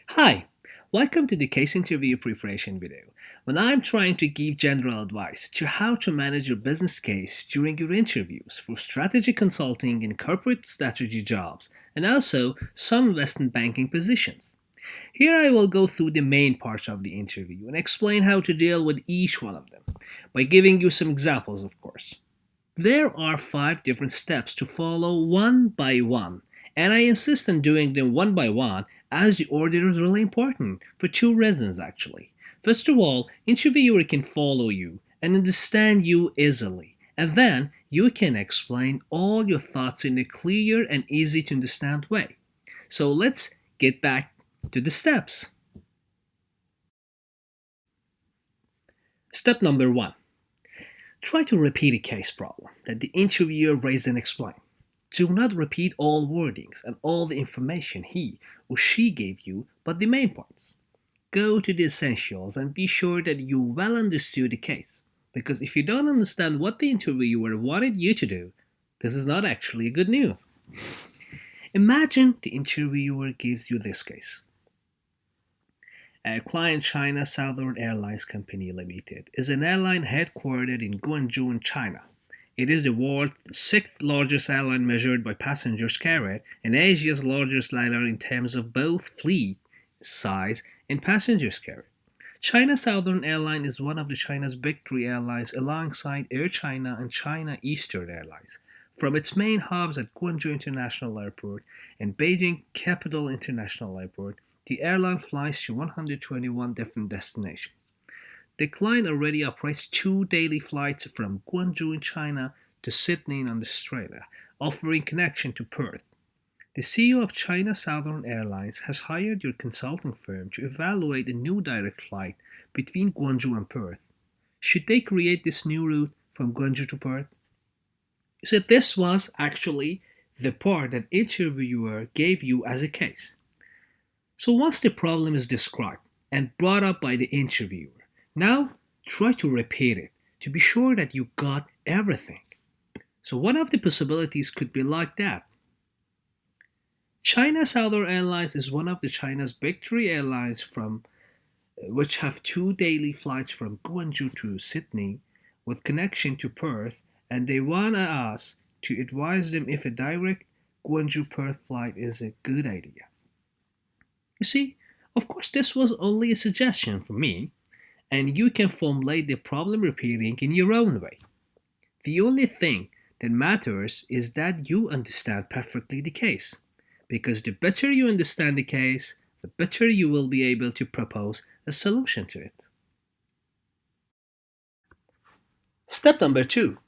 Hi, welcome to the case interview preparation video. When I'm trying to give general advice to how to manage your business case during your interviews for strategy consulting and corporate strategy jobs, and also some investment banking positions. Here I will go through the main parts of the interview and explain how to deal with each one of them, by giving you some examples, of course. There are five different steps to follow one by one, and I insist on doing them one by one as the order is really important for two reasons actually. First of all, interviewer can follow you and understand you easily, and then you can explain all your thoughts in a clear and easy to understand way. So let's get back to the steps. Step number one. Try to repeat a case problem that the interviewer raised and explained. Do not repeat all wordings and all the information he or she gave you, but the main points. Go to the essentials and be sure that you well understood the case. Because if you don't understand what the interviewer wanted you to do, this is not actually good news. Imagine the interviewer gives you this case. Our client China Southern Airlines Company Limited is an airline headquartered in Guangzhou in China. It is the world's sixth largest airline measured by passengers carried and Asia's largest liner in terms of both fleet size and passengers carried. China Southern Airlines is one of the China's big three airlines alongside Air China and China Eastern Airlines. From its main hubs at Guangzhou International Airport and Beijing Capital International Airport, the airline flies to 121 different destinations. The client already operates two daily flights from Guangzhou in China to Sydney in Australia, offering connection to Perth. The CEO of China Southern Airlines has hired your consulting firm to evaluate a new direct flight between Guangzhou and Perth. Should they create this new route from Guangzhou to Perth? So this was actually the part that interviewer gave you as a case. So once the problem is described and brought up by the interviewer, now try to repeat it to be sure that you got everything. So one of the possibilities could be like that. China Southern Airlines is one of the China's big three airlines from which have two daily flights from Guangzhou to Sydney with connection to Perth, and they want us to advise them if a direct Guangzhou Perth flight is a good idea. You see, of course, this was only a suggestion from me, and you can formulate the problem repeating in your own way. The only thing that matters is that you understand perfectly the case, because the better you understand the case, the better you will be able to propose a solution to it. Step number two.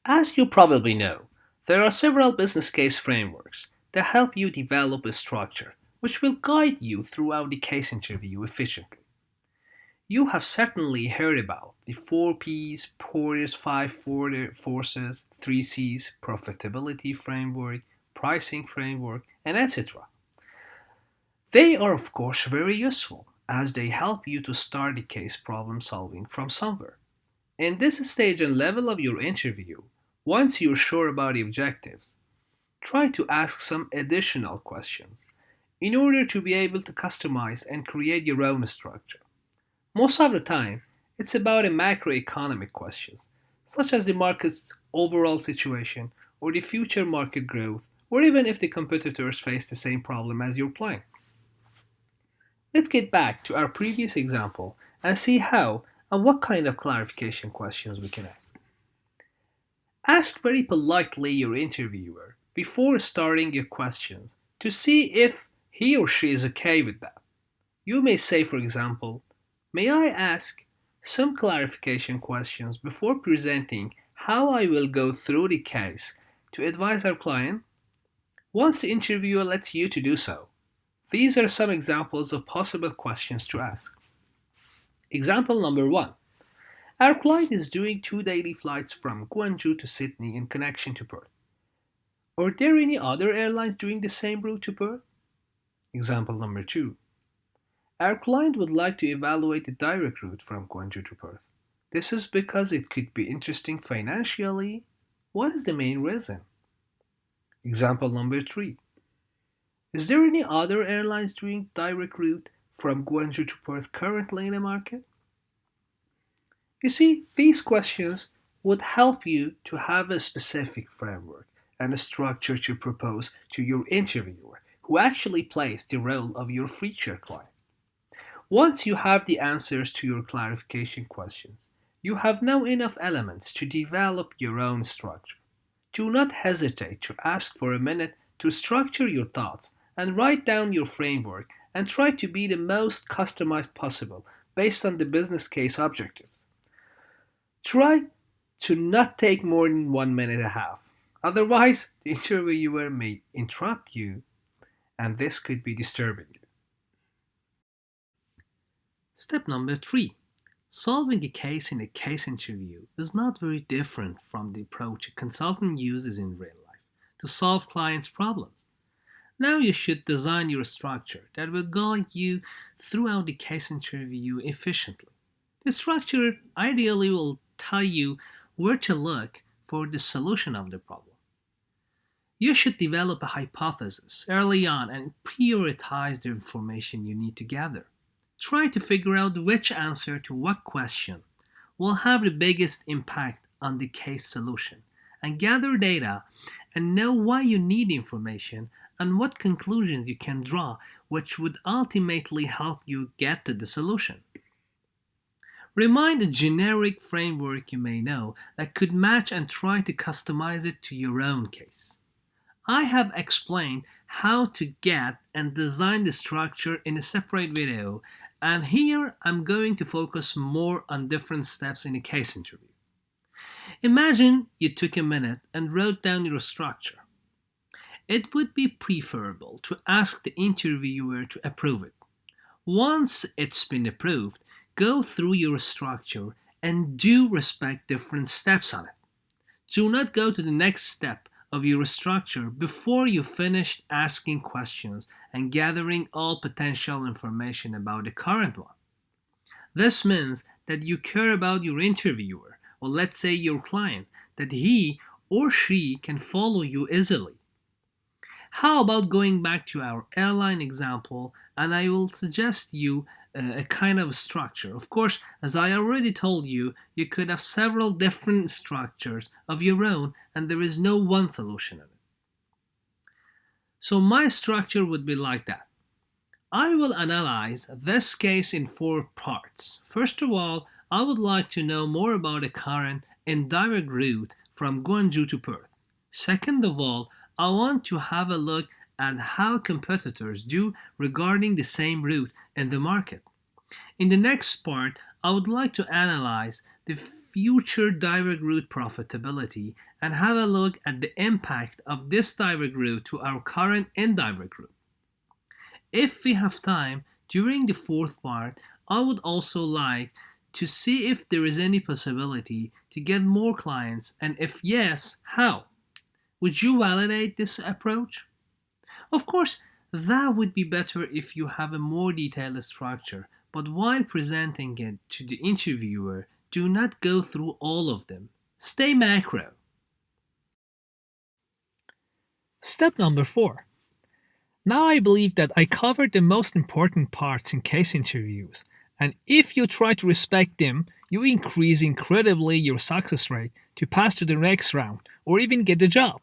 As you probably know, there are several business case frameworks that help you develop a structure which will guide you throughout the case interview efficiently. You have certainly heard about the 4Ps, Porter's 5 forces, 3Cs, profitability framework, pricing framework, and etc. They are, of course, very useful as they help you to start the case problem solving from somewhere. In this stage and level of your interview, once you're sure about the objectives, try to ask some additional questions in order to be able to customize and create your own structure. Most of the time, it's about a macroeconomic questions, such as the market's overall situation or the future market growth, or even if the competitors face the same problem as your client. Let's get back to our previous example and see how and what kind of clarification questions we can ask. Ask very politely your interviewer before starting your questions to see if he or she is okay with that. You may say, for example, may I ask some clarification questions before presenting how I will go through the case to advise our client? Once the interviewer lets you to do so, these are some examples of possible questions to ask. Example number one. Our client is doing two daily flights from Guangzhou to Sydney in connection to Perth. Are there any other airlines doing the same route to Perth? Example number two. Our client would like to evaluate the direct route from Guangzhou to Perth. This is because it could be interesting financially. What is the main reason? Example number three. Is there any other airlines doing direct route from Guangzhou to Perth currently in the market? You see, these questions would help you to have a specific framework and a structure to propose to your interviewer, who actually plays the role of your future client. Once you have the answers to your clarification questions, you have now enough elements to develop your own structure. Do not hesitate to ask for a minute to structure your thoughts and write down your framework and try to be the most customized possible based on the business case objectives. Try to not take more than 1 minute and a half. Otherwise, the interviewer may interrupt you and this could be disturbing. Step number 3. Solving a case in a case interview is not very different from the approach a consultant uses in real life to solve clients' problems. Now you should design your structure that will guide you throughout the case interview efficiently. The structure ideally will tell you where to look for the solution of the problem. You should develop a hypothesis early on and prioritize the information you need to gather. Try to figure out which answer to what question will have the biggest impact on the case solution and gather data and know why you need information and what conclusions you can draw which would ultimately help you get to the solution. Remind a generic framework you may know that could match and try to customize it to your own case. I have explained how to get and design the structure in a separate video, and here I'm going to focus more on different steps in a case interview. Imagine you took a minute and wrote down your structure. It would be preferable to ask the interviewer to approve it. Once it's been approved, go through your structure and do respect different steps on it. Do not go to the next step of your structure before you finished asking questions and gathering all potential information about the current one. This means that you care about your interviewer, or let's say your client, that he or she can follow you easily. How about going back to our airline example, and I will suggest you a kind of structure. Of course, as I already told you, you could have several different structures of your own and there is no one solution in it. So my structure would be like that. I will analyze this case in 4 parts. First of all, I would like to know more about the current indirect route from Guangzhou to Perth. Second of all, I want to have a look at how competitors do regarding the same route in the market. In the next part, I would like to analyze the future direct route profitability and have a look at the impact of this direct route to our current indirect route. If we have time, during the 4th part, I would also like to see if there is any possibility to get more clients and if yes, how. Would you validate this approach? Of course, that would be better if you have a more detailed structure, but while presenting it to the interviewer, do not go through all of them. Stay macro. Step number 4. Now I believe that I covered the most important parts in case interviews, and if you try to respect them, you increase incredibly your success rate to pass to the next round or even get the job.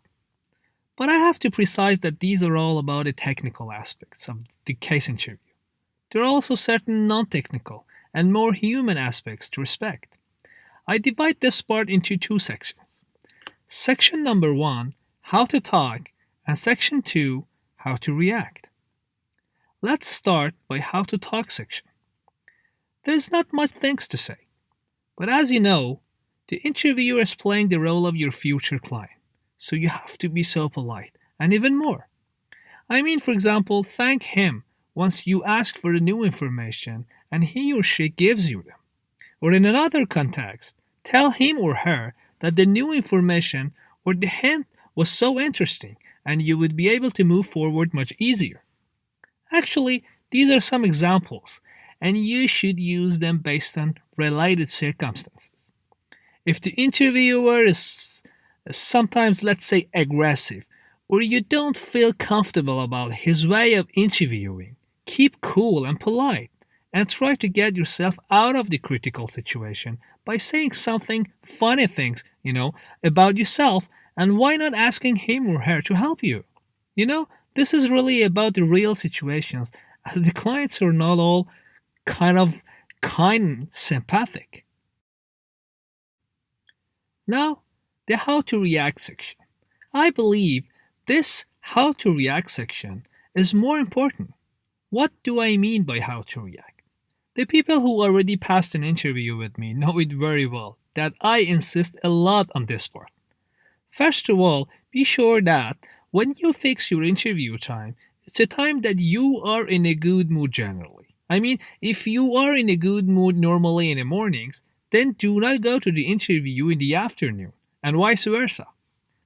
But I have to precise that these are all about the technical aspects of the case interview. There are also certain non-technical and more human aspects to respect. I divide this part into 2 sections. Section number 1, how to talk, and section 2, how to react. Let's start by how to talk section. There's not much things to say, but as you know, the interviewer is playing the role of your future client. So you have to be so polite, and even more. I mean, for example, thank him once you ask for the new information and he or she gives you them. Or in another context, tell him or her that the new information or the hint was so interesting and you would be able to move forward much easier. Actually, these are some examples, and you should use them based on related circumstances. If the interviewer is sometimes, let's say, aggressive or you don't feel comfortable about his way of interviewing, keep cool and polite and try to get yourself out of the critical situation by saying something funny things, about yourself, and why not asking him or her to help you? This is really about the real situations as the clients are not all kind of kind and sympathetic. Now, the how to react section. I believe this how to react section is more important. What do I mean by how to react? The people who already passed an interview with me know it very well that I insist a lot on this part. First of all, be sure that when you fix your interview time, it's a time that you are in a good mood generally. I mean, if you are in a good mood normally in the mornings, then do not go to the interview in the afternoon, and vice versa.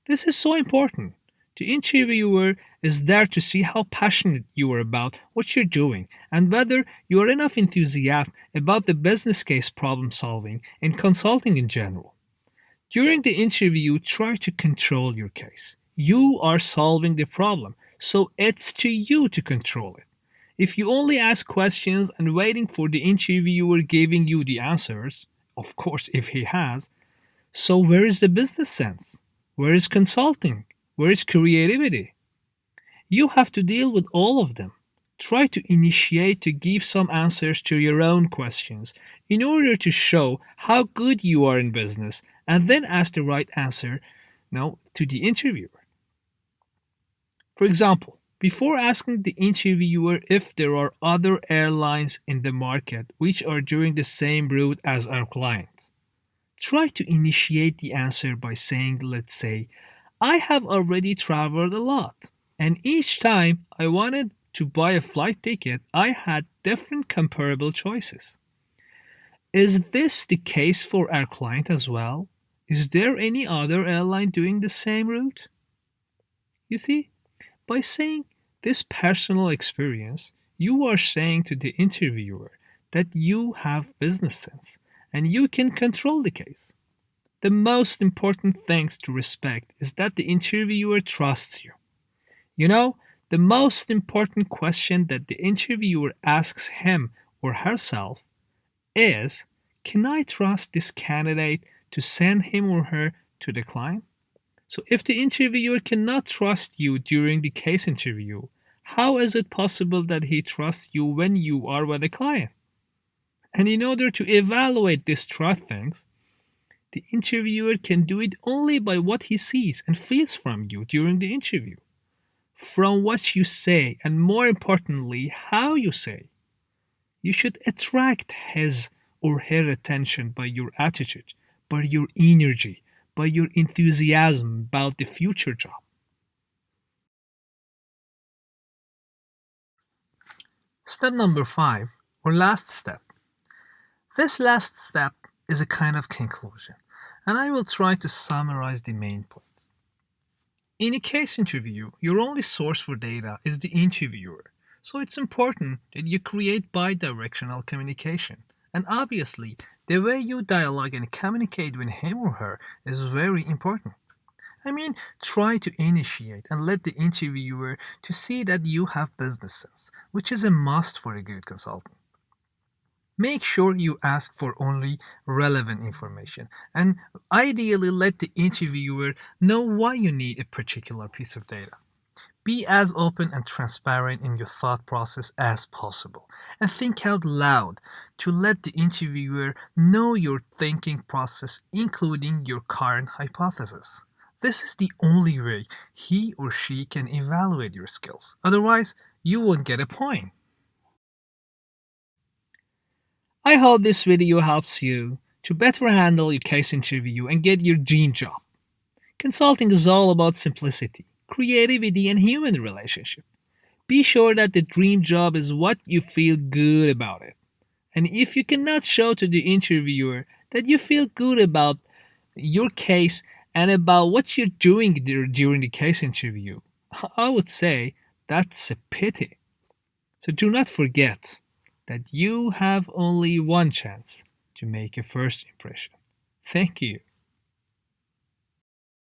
This is so important. The interviewer is there to see how passionate you are about what you're doing and whether you are enough enthusiastic about the business case problem solving and consulting in general. During the interview, try to control your case. You are solving the problem, so it's to you to control it. If you only ask questions and waiting for the interviewer giving you the answers, of course, if he has, so where is the business sense? Where is consulting? Where is creativity? You have to deal with all of them. Try to initiate to give some answers to your own questions in order to show how good you are in business and then ask the right answer now to the interviewer. For example, before asking the interviewer if there are other airlines in the market which are doing the same route as our client, try to initiate the answer by saying, let's say, I have already traveled a lot, and each time I wanted to buy a flight ticket, I had different comparable choices. Is this the case for our client as well? Is there any other airline doing the same route? You see, by saying this personal experience, you are saying to the interviewer that you have business sense and you can control the case. The most important things to respect is that the interviewer trusts you. You know, the most important question that the interviewer asks him or herself is, can I trust this candidate to send him or her to the client? So if the interviewer cannot trust you during the case interview, how is it possible that he trusts you when you are with a client? And in order to evaluate these trust things, the interviewer can do it only by what he sees and feels from you during the interview, from what you say, and more importantly, how you say. You should attract his or her attention by your attitude, by your energy, by your enthusiasm about the future job. Step number 5, or last step. This last step is a kind of conclusion, and I will try to summarize the main points. In a case interview, your only source for data is the interviewer, so it's important that you create bi-directional communication. And obviously, the way you dialogue and communicate with him or her is very important. I mean, try to initiate and let the interviewer to see that you have business sense, which is a must for a good consultant. Make sure you ask for only relevant information and ideally let the interviewer know why you need a particular piece of data. Be as open and transparent in your thought process as possible and think out loud to let the interviewer know your thinking process, including your current hypothesis. This is the only way he or she can evaluate your skills. Otherwise, you won't get a point. I hope this video helps you to better handle your case interview and get your dream job. Consulting is all about simplicity, creativity, and human relationship. Be sure that the dream job is what you feel good about it. And if you cannot show to the interviewer that you feel good about your case and about what you're doing during the case interview, I would say that's a pity. So do not forget that you have only one chance to make a first impression. Thank you.